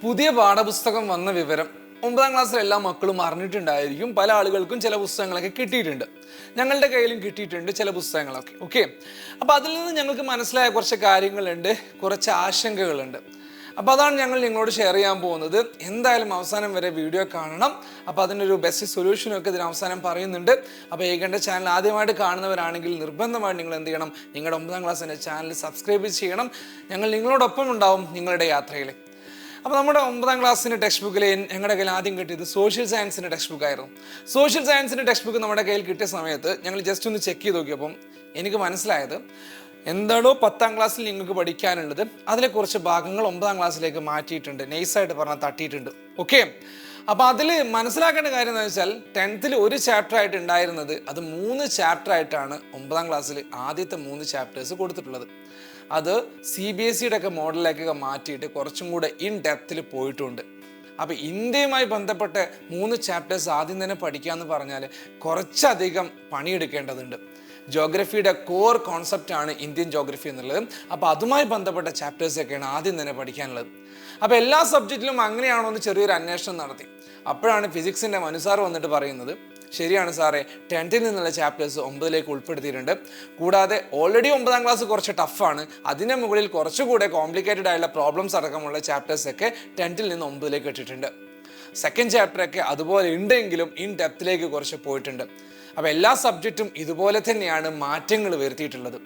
പുതിയ പാഠപുസ്തകം വന്ന വിവരം 9ാം ക്ലാസ്സിലെ എല്ലാ മക്കളും അറിഞ്ഞിട്ടുണ്ടായിരിക്കും. പല ആളുകൾക്കും ചില പുസ്തകങ്ങളൊക്കെ കിട്ടിയിട്ടുണ്ട്. ഞങ്ങളുടെ കയ്യിലും കിട്ടിയിട്ടുണ്ട് ചില പുസ്തകങ്ങളൊക്കെ. ഓക്കെ, അപ്പോൾ അതിൽ നിന്ന് ഞങ്ങൾക്ക് മനസ്സിലായ കുറച്ച് കാര്യങ്ങളുണ്ട്, കുറച്ച് ആശങ്കകളുണ്ട്. അപ്പോൾ അതാണ് ഞങ്ങൾ നിങ്ങളോട് ഷെയർ ചെയ്യാൻ പോകുന്നത്. എന്തായാലും അവസാനം വരെ വീഡിയോ കാണണം. അപ്പോൾ അതിനൊരു ബെസ്റ്റ് സൊല്യൂഷനൊക്കെ ഇതിന് അവസാനം പറയുന്നുണ്ട്. അപ്പോൾ ഏകണ്ട ചാനൽ ആദ്യമായിട്ട് കാണുന്നവരാണെങ്കിൽ നിർബന്ധമായിട്ട് നിങ്ങൾ എന്ത് ചെയ്യണം, നിങ്ങളുടെ 9ാം ക്ലാസ്സിൻ്റെ ചാനൽ സബ്സ്ക്രൈബ് ചെയ്യണം. ഞങ്ങൾ നിങ്ങളോടൊപ്പം ഉണ്ടാവും നിങ്ങളുടെ യാത്രയിൽ. അപ്പോൾ നമ്മുടെ 9ാം ക്ലാസ്സിൻ്റെ ടെക്സ്റ്റ് ബുക്കിൽ ഞങ്ങളുടെ കയ്യിൽ ആദ്യം കിട്ടിയത് സോഷ്യൽ സയൻസിൻ്റെ ടെക്സ്റ്റ് ബുക്കായിരുന്നു. സോഷ്യൽ സയൻസിൻ്റെ ടെക്സ്റ്റ് ബുക്ക് നമ്മുടെ കയ്യിൽ കിട്ടിയ സമയത്ത് ഞങ്ങൾ ജസ്റ്റ് ഒന്ന് ചെക്ക് ചെയ്ത് നോക്കിയപ്പം എനിക്ക് മനസ്സിലായത് എന്താണോ 10ാം ക്ലാസ്സിൽ നിങ്ങൾക്ക് പഠിക്കാനുള്ളത് അതിലെ കുറച്ച് ഭാഗങ്ങൾ 9ാം ക്ലാസ്സിലേക്ക് മാറ്റിയിട്ടുണ്ട്. നൈസായിട്ട് പറഞ്ഞാൽ തട്ടിയിട്ടുണ്ട്. ഓക്കെ, അപ്പോൾ അതിൽ മനസ്സിലാക്കേണ്ട കാര്യം എന്ന് വെച്ചാൽ 10th ഒരു ചാപ്റ്റർ ആയിട്ട് ഉണ്ടായിരുന്നത് അത് 3 ചാപ്റ്റർ ആയിട്ടാണ് 9ാം ക്ലാസ്സിൽ ആദ്യത്തെ 3 ചാപ്റ്റേഴ്സ് കൊടുത്തിട്ടുള്ളത്. അത് CBSEയുടെ ഒക്കെ മോഡലിലേക്കൊക്കെ മാറ്റിയിട്ട് കുറച്ചും കൂടെ ഇൻ ഡെപ്തിൽ പോയിട്ടുണ്ട്. അപ്പോൾ ഇന്ത്യയുമായി ബന്ധപ്പെട്ട 3 ചാപ്റ്റേഴ്സ് ആദ്യം തന്നെ പഠിക്കുക എന്ന് പറഞ്ഞാൽ കുറച്ചധികം പണിയെടുക്കേണ്ടതുണ്ട്. ജോഗ്രഫിയുടെ കോർ കോൺസെപ്റ്റാണ് ഇന്ത്യൻ ജോഗ്രഫി എന്നുള്ളത്. അപ്പോൾ അതുമായി ബന്ധപ്പെട്ട ചാപ്റ്റേഴ്സൊക്കെയാണ് ആദ്യം തന്നെ പഠിക്കാനുള്ളത്. അപ്പോൾ എല്ലാ സബ്ജക്റ്റിലും അങ്ങനെയാണോ എന്ന് ചെറിയൊരു അന്വേഷണം നടത്തി. അപ്പോഴാണ് ഫിസിക്സിൻ്റെ മനുസാർ വന്നിട്ട് പറയുന്നത്, ശരിയാണ് സാറേ, 10th നിന്നുള്ള ചാപ്റ്റേഴ്സ് 9ലേക്ക് ഉൾപ്പെടുത്തിയിട്ടുണ്ട്. കൂടാതെ ഓൾറെഡി 9ാം ക്ലാസ് കുറച്ച് ടഫാണ്, അതിൻ്റെ മുകളിൽ കുറച്ചുകൂടെ കോംപ്ലിക്കേറ്റഡ് ആയിട്ടുള്ള പ്രോബ്ലംസ് അടക്കമുള്ള ചാപ്റ്റേഴ്സൊക്കെ 10th നിന്ന് 9ലേക്ക് ഇട്ടിട്ടുണ്ട്. സെക്കൻഡ് ചാപ്റ്ററൊക്കെ അതുപോലെ ഉണ്ടെങ്കിലും ഇൻ ഡെപ്തിലേക്ക് കുറച്ച് പോയിട്ടുണ്ട്. അപ്പോൾ എല്ലാ സബ്ജക്റ്റും ഇതുപോലെ തന്നെയാണ് മാറ്റങ്ങൾ വരുത്തിയിട്ടുള്ളത്.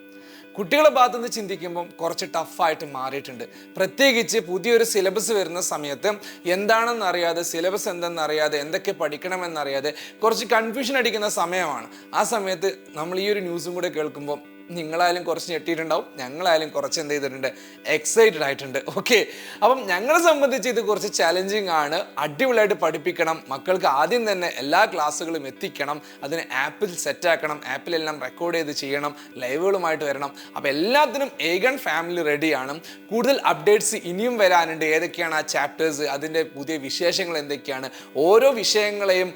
കുട്ടികളുടെ ഭാഗത്തു നിന്ന് ചിന്തിക്കുമ്പം കുറച്ച് ടഫായിട്ട് മാറിയിട്ടുണ്ട്. പ്രത്യേകിച്ച് പുതിയൊരു സിലബസ് വരുന്ന സമയത്ത് എന്താണെന്ന് അറിയാതെ, സിലബസ് എന്തെന്നറിയാതെ, എന്തൊക്കെ പഠിക്കണമെന്നറിയാതെ കുറച്ച് കൺഫ്യൂഷൻ അടിക്കുന്ന സമയമാണ്. ആ സമയത്ത് നമ്മൾ ഈ ഒരു ന്യൂസും കൂടെ കേൾക്കുമ്പോൾ നിങ്ങളായാലും കുറച്ച് ഞെട്ടിയിട്ടുണ്ടാവും, ഞങ്ങളായാലും കുറച്ച് എന്ത് ചെയ്തിട്ടുണ്ട്, എക്സൈറ്റഡ് ആയിട്ടുണ്ട്. ഓക്കെ, അപ്പം ഞങ്ങളെ സംബന്ധിച്ച് ഇത് കുറച്ച് ചാലഞ്ചിങ് ആണ്. അടിപൊളിയായിട്ട് പഠിപ്പിക്കണം, മക്കൾക്ക് ആദ്യം തന്നെ എല്ലാ ക്ലാസ്സുകളും എത്തിക്കണം, അതിന് ആപ്പിൽ സെറ്റാക്കണം, ആപ്പിലെല്ലാം റെക്കോർഡ് ചെയ്ത് ചെയ്യണം, ലൈവുകളുമായിട്ട് വരണം. അപ്പോൾ എല്ലാത്തിനും ഏഗൺ ഫാമിലി റെഡിയാണ്. കൂടുതൽ അപ്ഡേറ്റ്സ് ഇനിയും വരാനുണ്ട്. ഏതൊക്കെയാണ് ആ ചാപ്റ്റേഴ്സ്, അതിൻ്റെ പുതിയ വിശേഷങ്ങൾ എന്തൊക്കെയാണ്, ഓരോ വിഷയങ്ങളെയും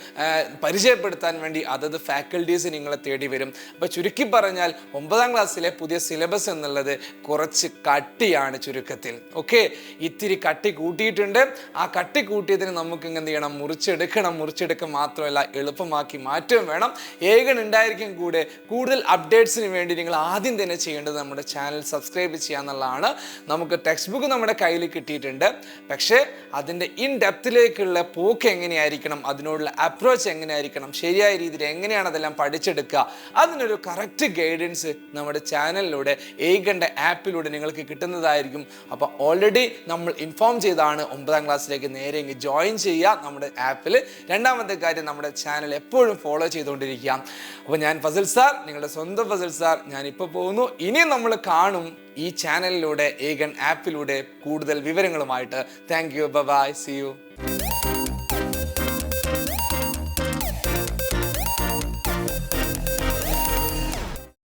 പരിചയപ്പെടുത്താൻ വേണ്ടി അതത് ഫാക്കൽറ്റീസ് നിങ്ങളെ തേടി വരും. അപ്പോൾ ചുരുക്കി പറഞ്ഞാൽ 9ാം ക്ലാസ്സിലെ പുതിയ സിലബസ് എന്നുള്ളത് കുറച്ച് കട്ടിയാണ് ചുരുക്കത്തിൽ. ഓക്കെ, ഇത്തിരി കട്ടി കൂട്ടിയിട്ടുണ്ട്. ആ കട്ടി കൂട്ടിയതിന് നമുക്ക് എന്ത് ചെയ്യണം, മുറിച്ചെടുക്കുക മാത്രമല്ല എളുപ്പമാക്കി മാറ്റുകയും വേണം. ഏകൺ ഉണ്ടായിരിക്കും കൂടെ. കൂടുതൽ അപ്ഡേറ്റ്സിന് വേണ്ടി നിങ്ങൾ ആദ്യം തന്നെ ചെയ്യേണ്ടത് നമ്മുടെ ചാനൽ സബ്സ്ക്രൈബ് ചെയ്യുക എന്നുള്ളതാണ്. നമുക്ക് ടെക്സ്റ്റ് ബുക്ക് നമ്മുടെ കയ്യിൽ കിട്ടിയിട്ടുണ്ട്, പക്ഷേ അതിൻ്റെ ഇൻ ഡെപ്തിലേക്കുള്ള പോക്ക് എങ്ങനെയായിരിക്കണം, അതിനോടുള്ള അപ്രോച്ച് എങ്ങനെയായിരിക്കണം, ശരിയായ രീതിയിൽ എങ്ങനെയാണ് അതെല്ലാം പഠിച്ചെടുക്കുക, അതിനൊരു കറക്റ്റ് ഗൈഡൻസ് നമ്മുടെ ചാനലിലൂടെ ഏകണ്ട ആപ്പിലൂടെ നിങ്ങൾക്ക് കിട്ടുന്നതായിരിക്കും. അപ്പോൾ ഓൾറെഡി നമ്മൾ ഇൻഫോം ചെയ്താണ് 9ാം ക്ലാസ്സിലേക്ക് നേരെ ഇങ്ങ് ജോയിൻ ചെയ്യുക നമ്മുടെ ആപ്പിൽ. രണ്ടാമത്തെ കാര്യം, നമ്മുടെ ചാനൽ എപ്പോഴും ഫോളോ ചെയ്തുകൊണ്ടിരിക്കുക. അപ്പോൾ ഞാൻ ഫസൽ സാർ, നിങ്ങളുടെ സ്വന്തം ഫസൽ സാർ, ഞാൻ ഇപ്പോൾ പോകുന്നു. ഇനിയും നമ്മൾ കാണും ഈ ചാനലിലൂടെ, ഏകൺ ആപ്പിലൂടെ കൂടുതൽ വിവരങ്ങളുമായിട്ട്. Thank you, bye, see U.